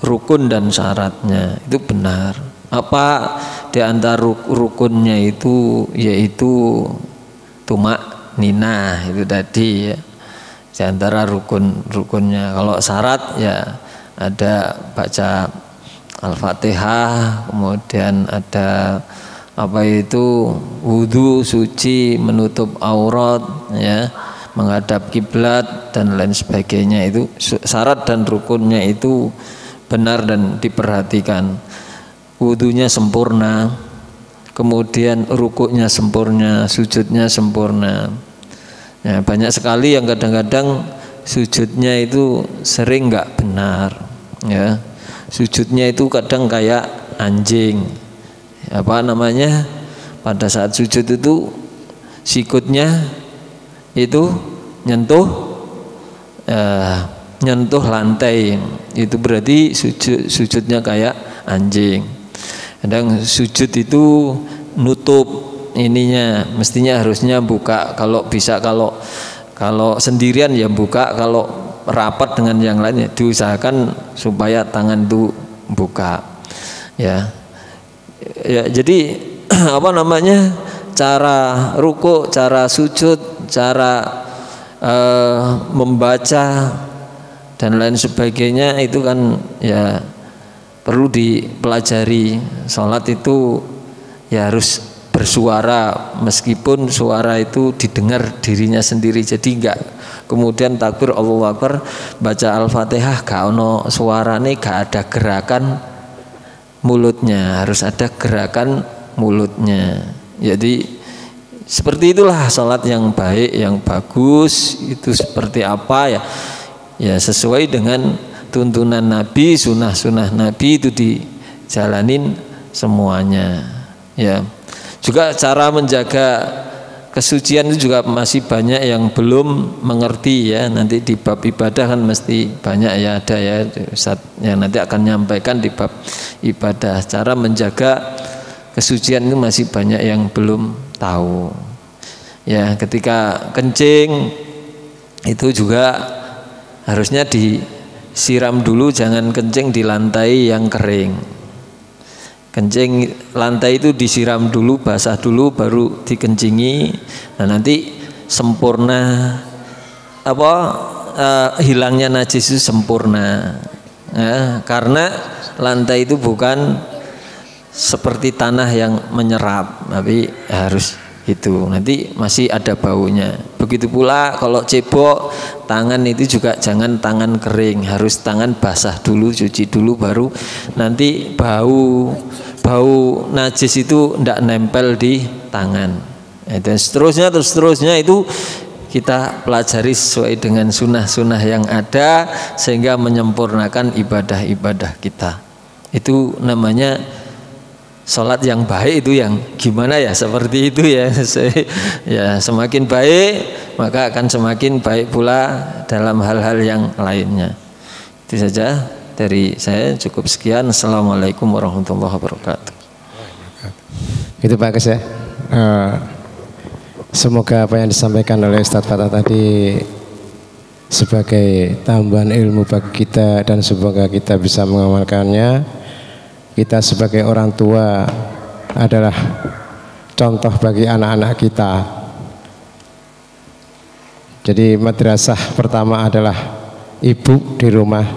Rukun dan syaratnya itu benar. Apa di antara rukunnya itu yaitu tumakninah itu tadi ya. Di antara rukunnya. Kalau syarat ya ada baca Al-Fatihah, kemudian ada wudu, suci, menutup aurat, ya, menghadap kiblat dan lain sebagainya. Itu syarat dan rukunnya itu benar dan diperhatikan. Wudunya sempurna, kemudian rukuknya sempurna, sujudnya sempurna. Ya, banyak sekali yang kadang-kadang sujudnya itu sering nggak benar, ya. sujudnya itu kadang kayak anjing. Apa namanya? Pada saat sujud itu sikutnya itu nyentuh lantai. Itu berarti sujudnya kayak anjing. Kadang sujud itu nutup ininya, mestinya harusnya buka. Kalau bisa, kalau sendirian ya buka, kalau rapat dengan yang lain ya diusahakan supaya tangan itu buka. Ya, jadi apa namanya, cara ruku, cara sujud, cara membaca dan lain sebagainya itu kan ya perlu dipelajari. Sholat itu ya harus bersuara, meskipun suara itu didengar dirinya sendiri. Jadi enggak kemudian takbir Allahu Akbar baca Al-Fatihah gak ono suarane, gak ada gerakan mulutnya, harus ada gerakan mulutnya. Jadi seperti itulah sholat yang baik, yang bagus itu seperti apa ya? Ya sesuai dengan tuntunan Nabi, sunnah Nabi itu dijalanin semuanya. Ya. Juga cara menjaga kesucian itu juga masih banyak yang belum mengerti ya. Nanti di bab ibadah kan mesti banyak ya, ada ya Ustaz yang nanti akan menyampaikan di bab ibadah. Cara menjaga kesucian itu masih banyak yang belum tahu. Ya, ketika kencing itu juga harusnya disiram dulu, jangan kencing di lantai yang kering. Kencing lantai itu disiram dulu, basah dulu baru dikencingi. Nah, nanti sempurna hilangnya najis itu sempurna. Ya, karena lantai itu bukan seperti tanah yang menyerap, tapi harus itu nanti masih ada baunya. Begitu pula kalau cebok, tangan itu juga jangan tangan kering, harus tangan basah dulu, cuci dulu baru nanti bau najis itu tidak nempel di tangan. Dan seterusnya itu kita pelajari sesuai dengan sunnah yang ada sehingga menyempurnakan ibadah kita. Itu namanya sholat yang baik. Itu yang gimana ya, seperti itu ya. Ya, semakin baik maka akan semakin baik pula dalam hal-hal yang lainnya. Itu saja dari saya, cukup sekian. Assalamualaikum warahmatullahi wabarakatuh. Itu Pak Kes ya. Semoga apa yang disampaikan oleh Ustadz Fatah tadi sebagai tambahan ilmu bagi kita dan semoga kita bisa mengamalkannya. Kita sebagai orang tua adalah contoh bagi anak-anak kita. Jadi madrasah pertama adalah ibu di rumah.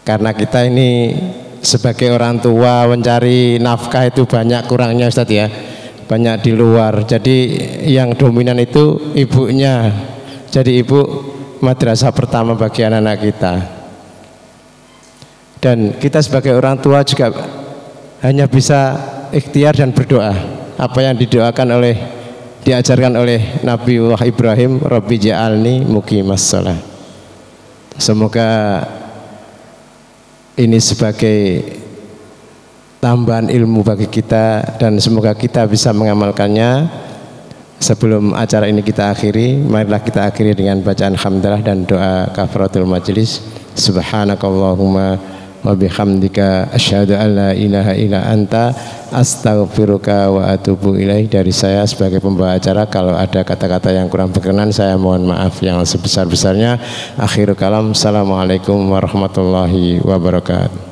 Karena kita ini sebagai orang tua mencari nafkah itu banyak kurangnya Ustadz ya, banyak di luar. Jadi yang dominan itu ibunya. Jadi ibu madrasah pertama bagi anak-anak kita. Dan kita sebagai orang tua juga hanya bisa ikhtiar dan berdoa. Apa yang diajarkan oleh Nabi Ibrahim, Rabbi ja'alni muqimas shalah. Semoga ini sebagai tambahan ilmu bagi kita dan semoga kita bisa mengamalkannya. Sebelum acara ini kita akhiri, marilah kita akhiri dengan bacaan hamdalah dan doa kafaratul majelis. Subhanakallahumma wa bihamdika asyhadu an la ilaha illa anta astaghfiruka wa atubu ilaih. Dari saya sebagai pembawa acara, kalau ada kata-kata yang kurang berkenan saya mohon maaf yang sebesar-besarnya. Akhirul kalam, assalamualaikum warahmatullahi wabarakatuh.